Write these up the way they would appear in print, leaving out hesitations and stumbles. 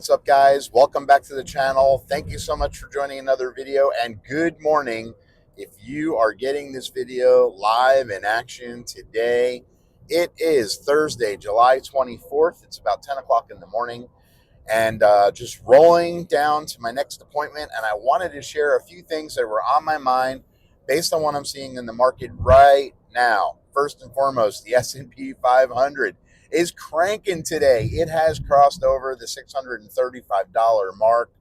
What's up, guys? Welcome back to the channel. Thank you so much for joining another video, and good morning if you are getting this video live in action today. It is Thursday, July 24th. It's about 10 o'clock in the morning, and just rolling down to my next appointment, and I wanted to share a few things that were on my mind based on what I'm seeing in the market right now. First and foremost, the S&P 500 is cranking today. It has crossed over the $635 mark,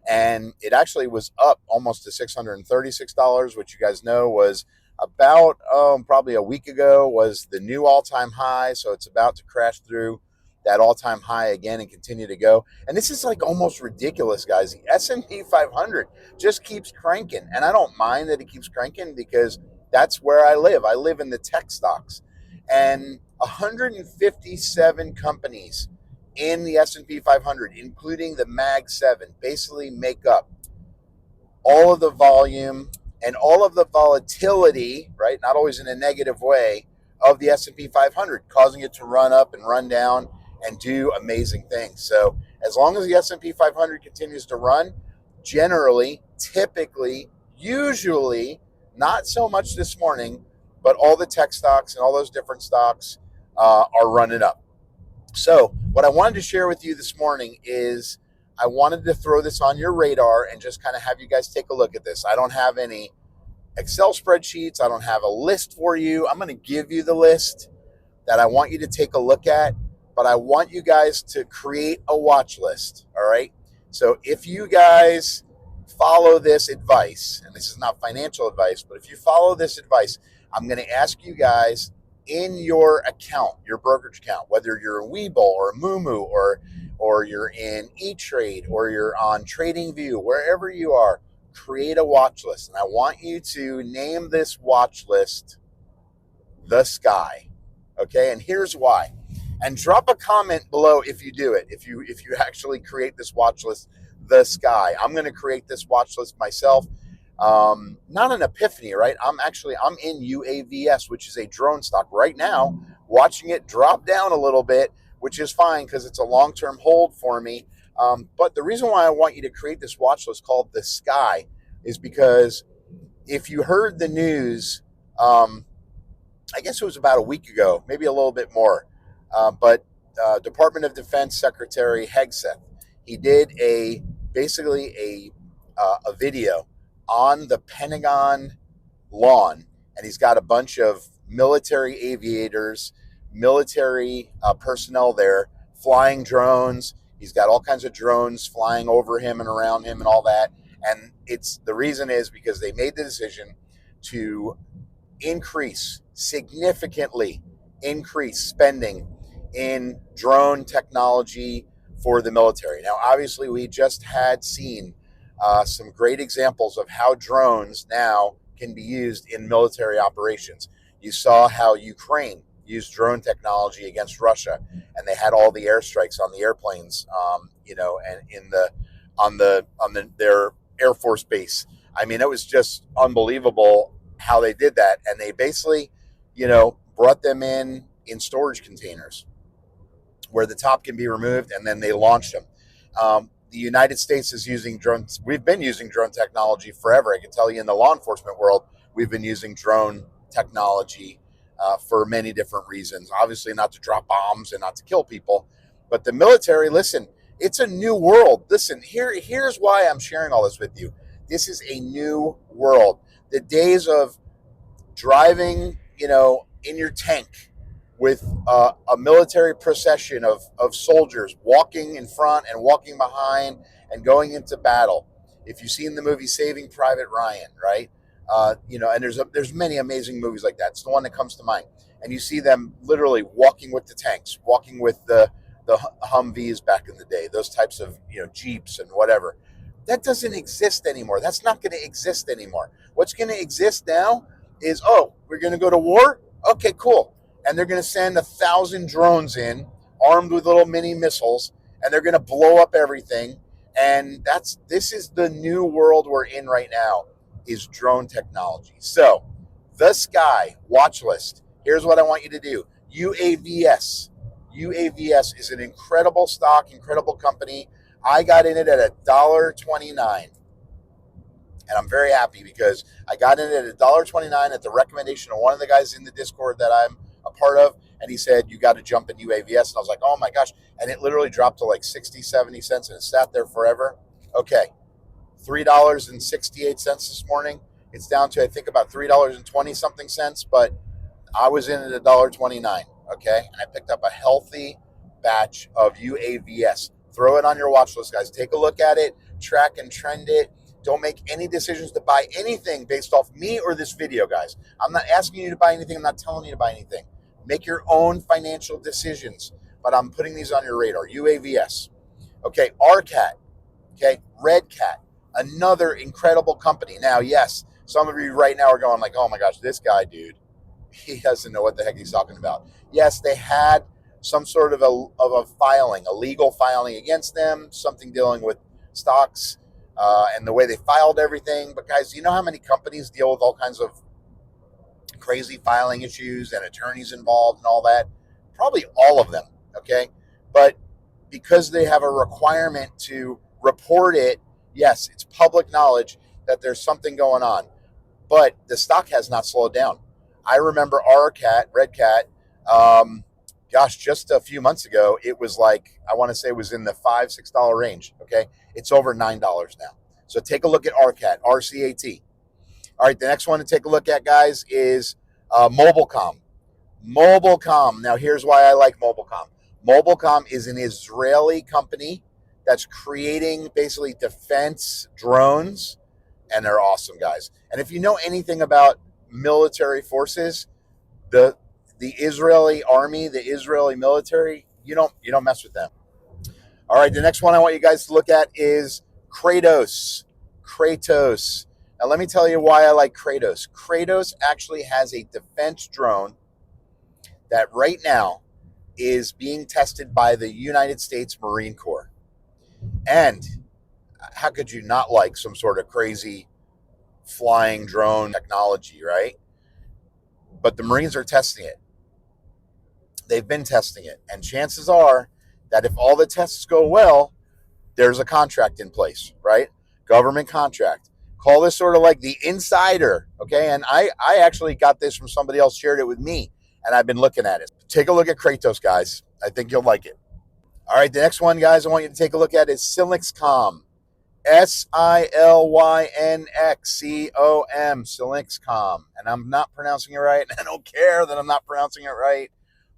and it actually was up almost to $636, which you guys know was about probably a week ago was the new all-time high. So it's about to crash through that all-time high again and continue to go. And this is like almost ridiculous, guys. The S&P 500 just keeps cranking, and I don't mind that it keeps cranking because that's where I live. I live in the tech stocks, and 157 companies in the S&P 500, including the Mag 7, basically make up all of the volume and all of the volatility, right? Not always in a negative way, of the S&P 500, causing it to run up and run down and do amazing things. So as long as the S&P 500 continues to run, generally, typically, usually, not so much this morning, but all the tech stocks and all those different stocks are running up. So what I wanted to share with you this morning is I wanted to throw this on your radar and just kind of have you guys take a look at this. I don't have any Excel spreadsheets. I don't have a list for you. I'm going to give you the list that I want you to take a look at, but I want you guys to create a watch list. All right. So if you guys follow this advice, and this is not financial advice, but if you follow this advice, I'm going to ask you guys in your account, your brokerage account, whether you're a Webull or a Moomoo or you're in E-Trade or you're on TradingView, wherever you are, create a watch list. And I want you to name this watch list The Sky. Okay, and here's why. And drop a comment below if you do it, if you actually create this watch list The Sky. I'm going to create this watch list myself. Not an epiphany, right? I'm in UAVS, which is a drone stock right now, watching it drop down a little bit, which is fine because it's a long-term hold for me. But the reason why I want you to create this watch list called The Sky is because if you heard the news, I guess it was about a week ago, maybe a little bit more, but Department of Defense Secretary Hegseth, he did basically a video on the Pentagon lawn, and he's got a bunch of military aviators, military personnel there, flying drones. He's got all kinds of drones flying over him and around him and all that. And the reason is because they made the decision to significantly increase spending in drone technology for the military. Now, obviously, we just had seen some great examples of how drones now can be used in military operations. You saw how Ukraine used drone technology against Russia, and they had all the airstrikes on the airplanes, and on their Air Force base. I mean, it was just unbelievable how they did that, and they basically, brought them in storage containers where the top can be removed, and then they launched them. The United States is using drones. We've been using drone technology forever. I can tell you in the law enforcement world, we've been using drone technology for many different reasons. Obviously not to drop bombs and not to kill people, but the military, listen, it's a new world. Listen, here's why I'm sharing all this with you. This is a new world. The days of driving, in your tank with a military procession of soldiers walking in front and walking behind and going into battle. If you've seen the movie Saving Private Ryan, right? And there's many amazing movies like that. It's the one that comes to mind. And you see them literally walking with the tanks, walking with the Humvees back in the day, those types of Jeeps and whatever. That doesn't exist anymore. That's not going to exist anymore. What's going to exist now is, we're going to go to war? Okay, cool. And they're going to send 1,000 drones in, armed with little mini missiles, and they're going to blow up everything. And this is the new world we're in right now, is drone technology. So, The Sky watch list. Here's what I want you to do. UAVS. UAVS is an incredible stock, incredible company. I got in it at $1.29. And I'm very happy because I got in at $1.29 at the recommendation of one of the guys in the Discord that I'm a part of. And he said, you got to jump in UAVS. And I was like, oh my gosh. And it literally dropped to like 60, 70 cents and it sat there forever. Okay. $3.68 this morning. It's down to, I think, about $3.20 something cents, but I was in at $1.29. Okay. And I picked up a healthy batch of UAVS. Throw it on your watch list, guys. Take a look at it, track and trend it. Don't make any decisions to buy anything based off me or this video, guys. I'm not asking you to buy anything. I'm not telling you to buy anything. Make your own financial decisions, but I'm putting these on your radar. UAVS. Okay, RCAT. Okay, Red Cat. Another incredible company. Now, yes, some of you right now are going like, oh my gosh, this guy, dude, he doesn't know what the heck he's talking about. Yes, they had some sort of a filing, a legal filing against them, something dealing with stocks and the way they filed everything. But guys, you know how many companies deal with all kinds of crazy filing issues and attorneys involved and all that? Probably all of them, okay? But because they have a requirement to report it, yes, it's public knowledge that there's something going on. But the stock has not slowed down. I remember Red Cat, just a few months ago, it was like, I want to say it was in the $5, $6 range. Okay. It's over $9 now. So take a look at RCAT, RCAT. All right. The next one to take a look at, guys, is Mobilecom. Mobilecom. Now, here's why I like Mobilecom. Mobilecom is an Israeli company that's creating basically defense drones, and they're awesome, guys. And if you know anything about military forces, the Israeli army, the Israeli military, you don't mess with them. All right, the next one I want you guys to look at is Kratos. Kratos. Now let me tell you why I like Kratos. Kratos actually has a defense drone that right now is being tested by the United States Marine Corps. And how could you not like some sort of crazy flying drone technology, right? But the Marines are testing it. They've been testing it. And chances are that if all the tests go well, there's a contract in place, right? Government contract. Call this sort of like the insider, okay? And I actually got this from somebody else, shared it with me, and I've been looking at it. Take a look at Kratos, guys. I think you'll like it. All right, the next one, guys, I want you to take a look at is Silynxcom. Silynxcom. Silynxcom. And I'm not pronouncing it right. I don't care that I'm not pronouncing it right.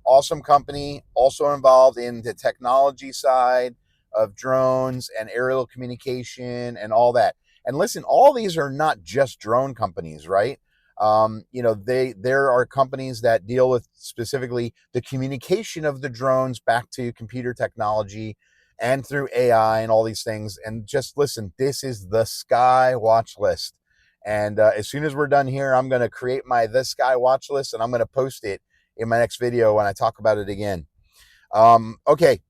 Awesome company, also involved in the technology side of drones and aerial communication and all that. And listen, all these are not just drone companies, right? There are companies that deal with specifically the communication of the drones back to computer technology and through AI and all these things. And just listen, this is the Sky watch list. And as soon as we're done here, I'm going to create my The Sky watch list and I'm going to post it in my next video when I talk about it again. Okay.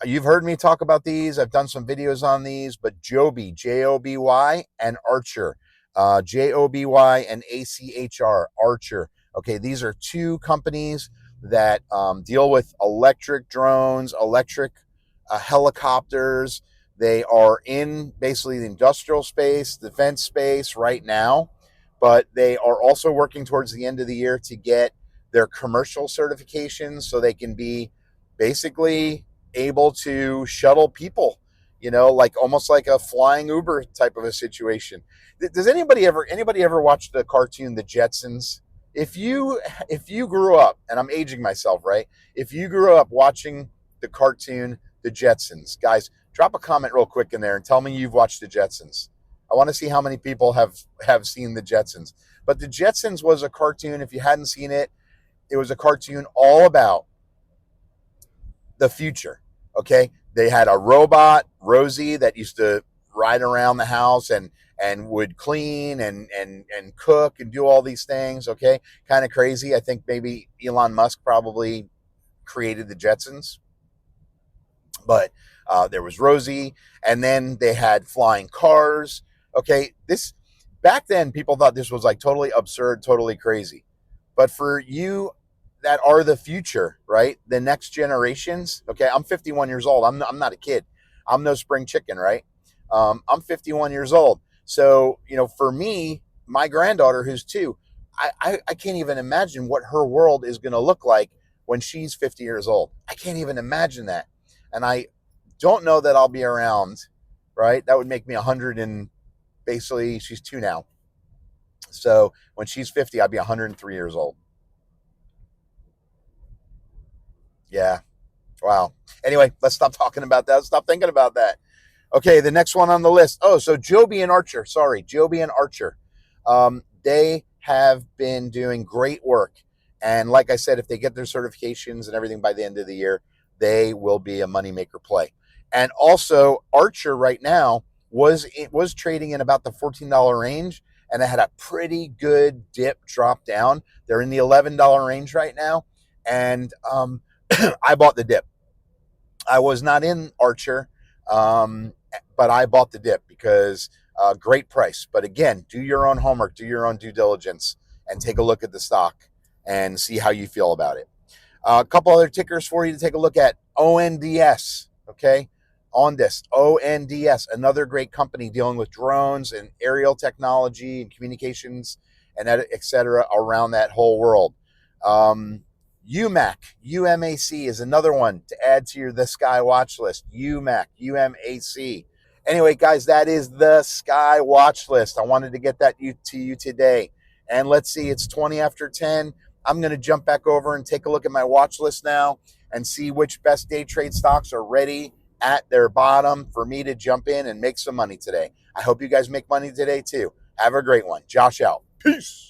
You've heard me talk about these. I've done some videos on these, but Joby, Joby, and Archer, Joby and ACHR, Archer. Okay, these are two companies that deal with electric drones, electric helicopters. They are in basically the industrial space, defense space right now, but they are also working towards the end of the year to get their commercial certifications so they can be basically able to shuttle people, like almost like a flying Uber type of a situation. Does anybody ever watch the cartoon The Jetsons? If you grew up, and I'm aging myself, right? If you grew up watching the cartoon The Jetsons, guys, drop a comment real quick in there and tell me you've watched The Jetsons. I want to see how many people have seen The Jetsons. But The Jetsons was a cartoon. If you hadn't seen it, it was a cartoon all about the future. Okay, they had a robot, Rosie, that used to ride around the house and would clean and cook and do all these things. Okay, kind of crazy. I think maybe Elon Musk probably created the Jetsons, but there was Rosie, and then they had flying cars. Okay, this back then people thought this was like totally absurd, totally crazy, but for you that are the future, right? The next generations. Okay, I'm 51 years old. I'm not a kid. I'm no spring chicken, right? I'm 51 years old. So, for me, my granddaughter, who's 2, I can't even imagine what her world is going to look like when she's 50 years old. I can't even imagine that. And I don't know that I'll be around, right? That would make me 100 and basically she's 2 now. So when she's 50, I'll be 103 years old. Yeah. Wow. Anyway, let's stop talking about that. Let's stop thinking about that. Okay, the next one on the list. Oh, so Joby and Archer. Sorry, Joby and Archer. They have been doing great work. And like I said, if they get their certifications and everything by the end of the year, they will be a moneymaker play. And also, Archer right now was trading in about the $14 range, and it had a pretty good dip drop down. They're in the $11 range right now, and I bought the dip. I was not in Archer, but I bought the dip because great price. But again, do your own homework, do your own due diligence, and take a look at the stock and see how you feel about it. A couple other tickers for you to take a look at. ONDS, okay? ONDS, another great company dealing with drones and aerial technology and communications and et cetera around that whole world. UMAC is another one to add to your The Sky watch list. UMAC. Anyway, guys, that is The Sky watch list. I wanted to get that to you today. And let's see, it's 20 after 10. I'm going to jump back over and take a look at my watch list now and see which best day trade stocks are ready at their bottom for me to jump in and make some money today. I hope you guys make money today too. Have a great one. Josh out. Peace.